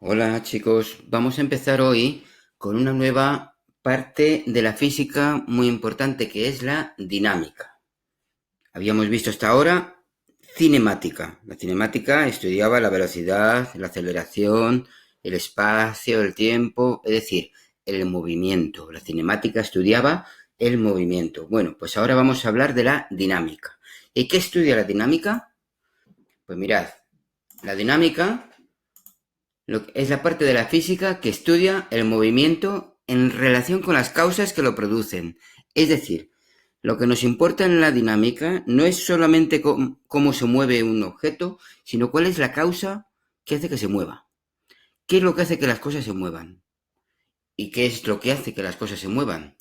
Hola chicos, vamos a empezar hoy con una nueva parte de la física muy importante que es la dinámica. Habíamos visto hasta ahora cinemática. La cinemática estudiaba la velocidad, la aceleración, el espacio, el tiempo, es decir, el movimiento. La cinemática estudiaba el movimiento. Bueno, pues ahora vamos a hablar de la dinámica. ¿Y qué estudia la dinámica? Pues mirad, la dinámica es la parte de la física que estudia el movimiento en relación con las causas que lo producen. Es decir, lo que nos importa en la dinámica no es solamente cómo se mueve un objeto, sino cuál es la causa que hace que se mueva. ¿Qué es lo que hace que las cosas se muevan? ¿Y qué es lo que hace que las cosas se muevan?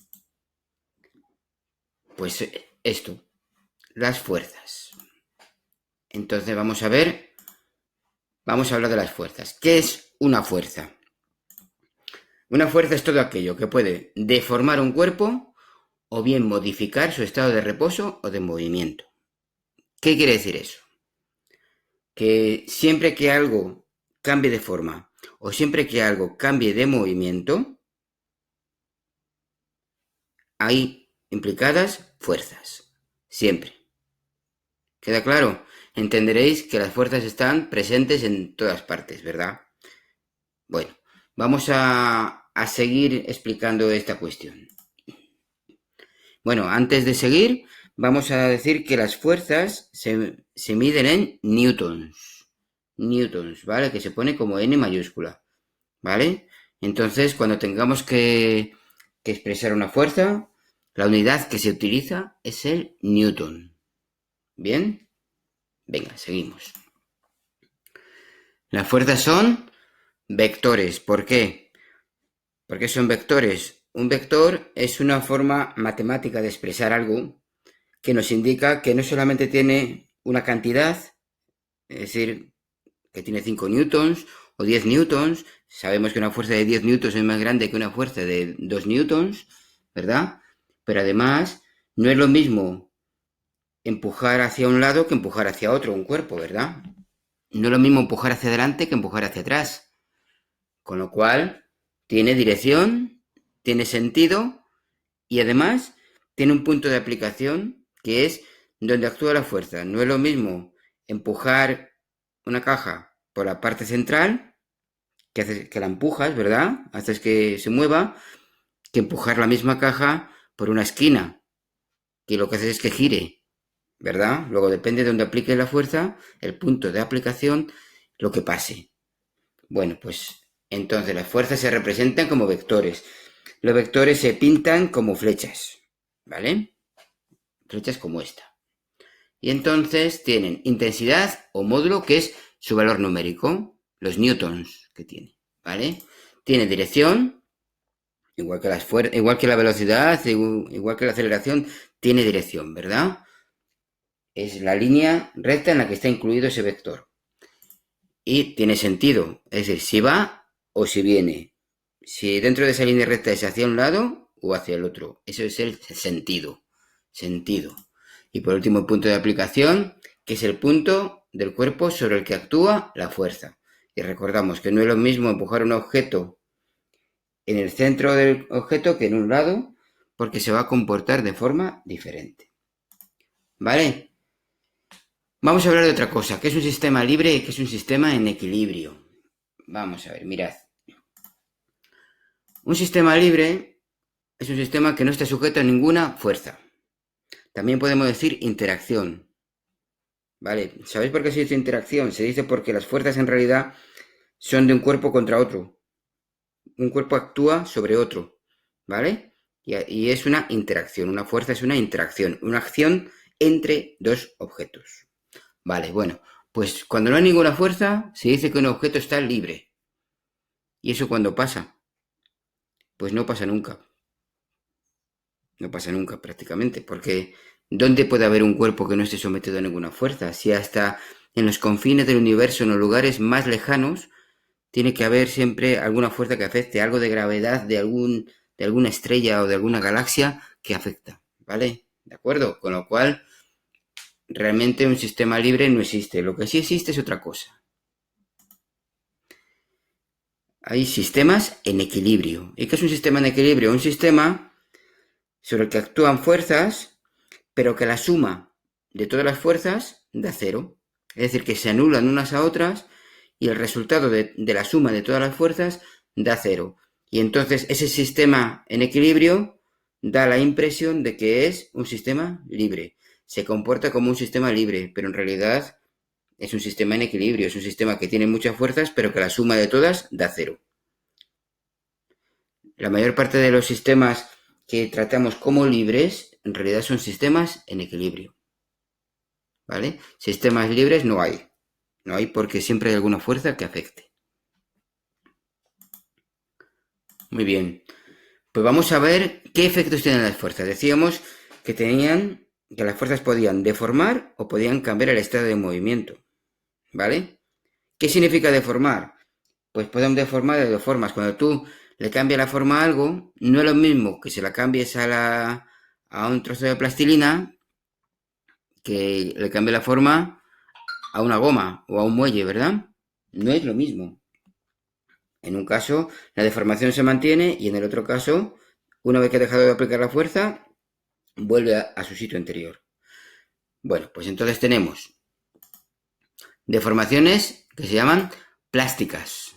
Pues esto, las fuerzas. Entonces vamos a hablar de las fuerzas. ¿Qué es una fuerza? Una fuerza es todo aquello que puede deformar un cuerpo o bien modificar su estado de reposo o de movimiento. ¿Qué quiere decir eso? Que siempre que algo cambie de forma o siempre que algo cambie de movimiento, hay implicadas fuerzas. Siempre. ¿Queda claro? Entenderéis que las fuerzas están presentes en todas partes, ¿verdad? Bueno, vamos a seguir explicando esta cuestión. Bueno, antes de seguir, vamos a decir que las fuerzas se miden en newtons. Newtons, ¿vale? Que se pone como N mayúscula, ¿vale? Entonces, cuando tengamos que expresar una fuerza, la unidad que se utiliza es el newton. ¿Bien? Venga, seguimos. Las fuerzas son vectores. ¿Por qué? ¿Por qué son vectores? Un vector es una forma matemática de expresar algo que nos indica que no solamente tiene una cantidad, es decir, que tiene 5 newtons o 10 newtons, sabemos que una fuerza de 10 newtons es más grande que una fuerza de 2 newtons, ¿verdad? Pero además, no es lo mismo empujar hacia un lado que empujar hacia otro un cuerpo, ¿verdad? No es lo mismo empujar hacia adelante que empujar hacia atrás. Con lo cual, tiene dirección, tiene sentido y además tiene un punto de aplicación que es donde actúa la fuerza. No es lo mismo empujar una caja por la parte central, que haces que la empujas, ¿verdad? Haces que se mueva, que empujar la misma caja por una esquina, que lo que haces es que gire, ¿verdad? Luego depende de donde aplique la fuerza, el punto de aplicación, lo que pase. Bueno, pues entonces las fuerzas se representan como vectores. Los vectores se pintan como flechas, ¿vale? Flechas como esta. Y entonces tienen intensidad o módulo, que es su valor numérico, los newtons que tiene, ¿vale? Tiene dirección, igual que la velocidad, igual que la aceleración, tiene dirección, ¿verdad? Es la línea recta en la que está incluido ese vector. Y tiene sentido, es decir, si va o si viene. Si dentro de esa línea recta es hacia un lado o hacia el otro. Eso es el sentido. Sentido. Y por último, el punto de aplicación, que es el punto del cuerpo sobre el que actúa la fuerza. Y recordamos que no es lo mismo empujar un objeto en el centro del objeto que en un lado, porque se va a comportar de forma diferente. ¿Vale? Vamos a hablar de otra cosa, que es un sistema libre y que es un sistema en equilibrio. Vamos a ver, mirad. Un sistema libre es un sistema que no está sujeto a ninguna fuerza. También podemos decir interacción. ¿Vale? ¿Sabéis por qué se dice interacción? Se dice porque las fuerzas en realidad son de un cuerpo contra otro. Un cuerpo actúa sobre otro. ¿Vale? Y es una interacción. Una fuerza es una interacción. Una acción entre dos objetos. Vale, bueno. Pues cuando no hay ninguna fuerza, se dice que un objeto está libre. ¿Y eso cuando pasa? Pues no pasa nunca. No pasa nunca prácticamente, porque ¿dónde puede haber un cuerpo que no esté sometido a ninguna fuerza? Si hasta en los confines del universo, en los lugares más lejanos, tiene que haber siempre alguna fuerza que afecte, algo de gravedad de alguna estrella o de alguna galaxia que afecta, ¿vale? ¿De acuerdo? Con lo cual, realmente un sistema libre no existe. Lo que sí existe es otra cosa. hay sistemas en equilibrio. ¿Y qué es un sistema en equilibrio? Un sistema sobre el que actúan fuerzas, pero que la suma de todas las fuerzas da cero. Es decir, que se anulan unas a otras y el resultado de la suma de todas las fuerzas da cero. Y entonces ese sistema en equilibrio da la impresión de que es un sistema libre. Se comporta como un sistema libre, pero en realidad es un sistema en equilibrio, es un sistema que tiene muchas fuerzas, pero que la suma de todas da cero. La mayor parte de los sistemas que tratamos como libres, en realidad son sistemas en equilibrio. ¿Vale? Sistemas libres no hay. No hay porque siempre hay alguna fuerza que afecte. Muy bien. Pues vamos a ver qué efectos tienen las fuerzas. Decíamos que las fuerzas podían deformar o podían cambiar el estado de movimiento. ¿Vale? ¿Qué significa deformar? Pues podemos deformar de dos formas. Cuando tú le cambias la forma a algo, no es lo mismo que se la cambies a un trozo de plastilina que le cambie la forma a una goma o a un muelle, ¿verdad? No es lo mismo. En un caso, la deformación se mantiene y en el otro caso, una vez que ha dejado de aplicar la fuerza, vuelve a su sitio anterior. Bueno, pues entonces tenemos deformaciones que se llaman plásticas.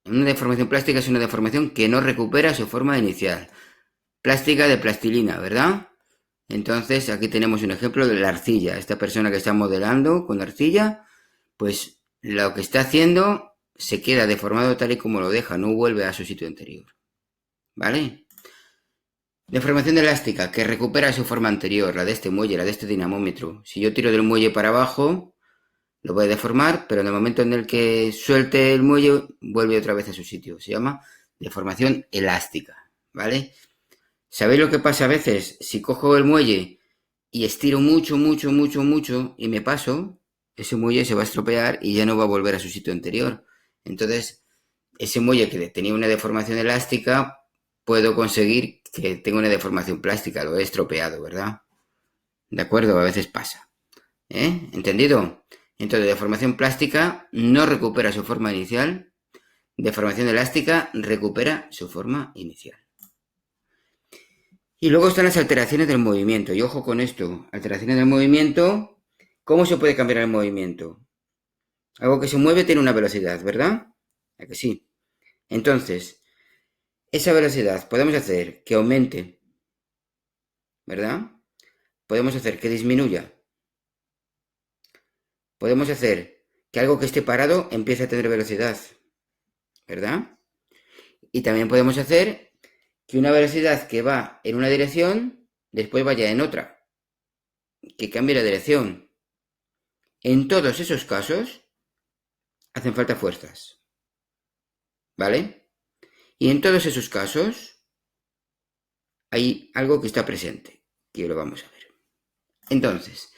Una deformación plástica es una deformación que no recupera su forma inicial. Plástica de plastilina, ¿verdad? Entonces aquí tenemos un ejemplo de la arcilla. Esta persona que está modelando con la arcilla, pues lo que está haciendo se queda deformado tal y como lo deja, no vuelve a su sitio anterior. ¿Vale? Deformación elástica, que recupera su forma anterior, la de este muelle, la de este dinamómetro. Si yo tiro del muelle para abajo, lo voy a deformar, pero en el momento en el que suelte el muelle, vuelve otra vez a su sitio. Se llama deformación elástica, ¿vale? ¿Sabéis lo que pasa a veces? Si cojo el muelle y estiro mucho, mucho, mucho, mucho y me paso, ese muelle se va a estropear y ya no va a volver a su sitio anterior. Entonces, ese muelle que tenía una deformación elástica, puedo conseguir que tenga una deformación plástica, lo he estropeado, ¿verdad? ¿De acuerdo? A veces pasa. ¿Entendido? Entonces, deformación plástica no recupera su forma inicial, deformación elástica recupera su forma inicial. Y luego están las alteraciones del movimiento. Y ojo con esto, alteraciones del movimiento, ¿cómo se puede cambiar el movimiento? Algo que se mueve tiene una velocidad, ¿verdad? ¿A que sí? Entonces, esa velocidad podemos hacer que aumente, ¿verdad? Podemos hacer que disminuya. Podemos hacer que algo que esté parado empiece a tener velocidad, ¿verdad? Y también podemos hacer que una velocidad que va en una dirección, después vaya en otra, que cambie la dirección. En todos esos casos, hacen falta fuerzas, ¿vale? Y en todos esos casos, hay algo que está presente, que lo vamos a ver. Entonces,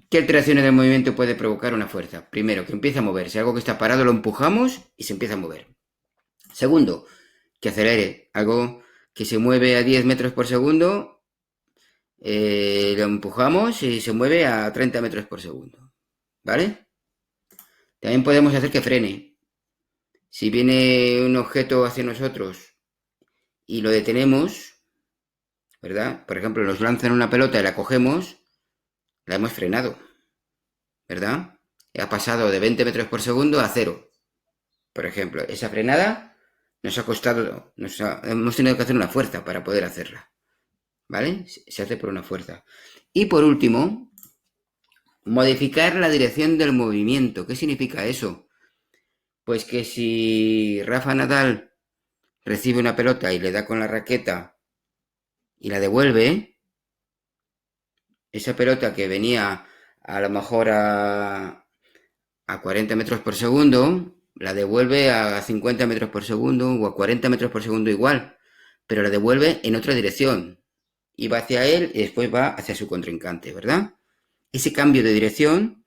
¿qué alteraciones del movimiento puede provocar una fuerza? Primero, que empieza a moverse. Algo que está parado lo empujamos y se empieza a mover. Segundo, que acelere. Algo que se mueve a 10 metros por segundo, lo empujamos y se mueve a 30 metros por segundo. ¿Vale? También podemos hacer que frene. Si viene un objeto hacia nosotros y lo detenemos, ¿verdad? Por ejemplo, nos lanzan una pelota y la cogemos, la hemos frenado, ¿verdad? Ha pasado de 20 metros por segundo a 0. Por ejemplo, esa frenada nos ha costado, hemos tenido que hacer una fuerza para poder hacerla, ¿vale? Se hace por una fuerza. Y por último, modificar la dirección del movimiento. ¿Qué significa eso? Pues que si Rafa Nadal recibe una pelota y le da con la raqueta y la devuelve, esa pelota que venía a lo mejor a 40 metros por segundo, la devuelve a 50 metros por segundo o a 40 metros por segundo igual, pero la devuelve en otra dirección. Y va hacia él y después va hacia su contrincante, ¿verdad? Ese cambio de dirección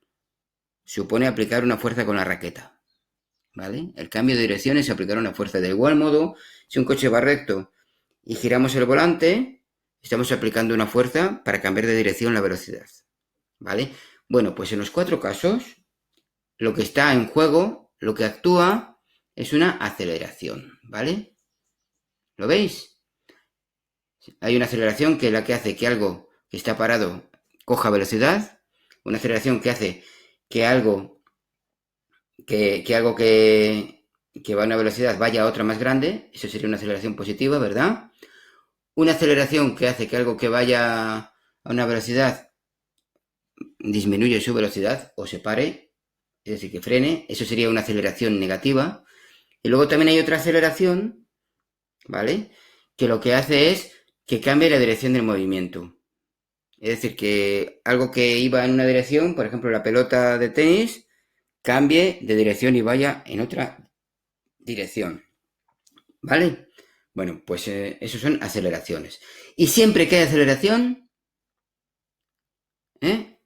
supone aplicar una fuerza con la raqueta, ¿vale? El cambio de dirección es aplicar una fuerza. De igual modo, si un coche va recto y giramos el volante, estamos aplicando una fuerza para cambiar de dirección la velocidad, ¿vale? Bueno, pues en los 4 casos, lo que está en juego, lo que actúa, es una aceleración, ¿vale? ¿Lo veis? Hay una aceleración que es la que hace que algo que está parado coja velocidad, una aceleración que hace que algo que va a una velocidad vaya a otra más grande, eso sería una aceleración positiva, ¿verdad? Una aceleración que hace que algo que vaya a una velocidad disminuye su velocidad o se pare, es decir, que frene, eso sería una aceleración negativa. Y luego también hay otra aceleración, ¿vale? Que lo que hace es que cambie la dirección del movimiento. Es decir, que algo que iba en una dirección, por ejemplo, la pelota de tenis, cambie de dirección y vaya en otra dirección. ¿Vale? Bueno, pues eso son aceleraciones. Y siempre que hay aceleración,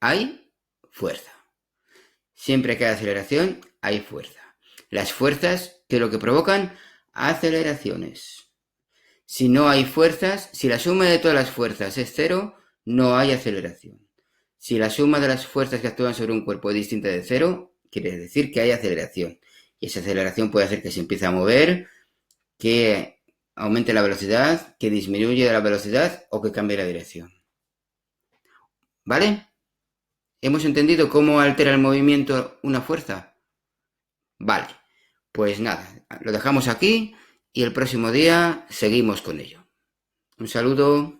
hay fuerza. Siempre que hay aceleración, hay fuerza. Las fuerzas, ¿qué es lo que provocan? Aceleraciones. Si no hay fuerzas, si la suma de todas las fuerzas es cero, no hay aceleración. Si la suma de las fuerzas que actúan sobre un cuerpo es distinta de cero, quiere decir que hay aceleración. Y esa aceleración puede hacer que se empiece a mover, que aumente la velocidad, que disminuya la velocidad o que cambie la dirección. ¿Vale? ¿Hemos entendido cómo altera el movimiento una fuerza? Vale, pues nada, lo dejamos aquí y el próximo día seguimos con ello. Un saludo.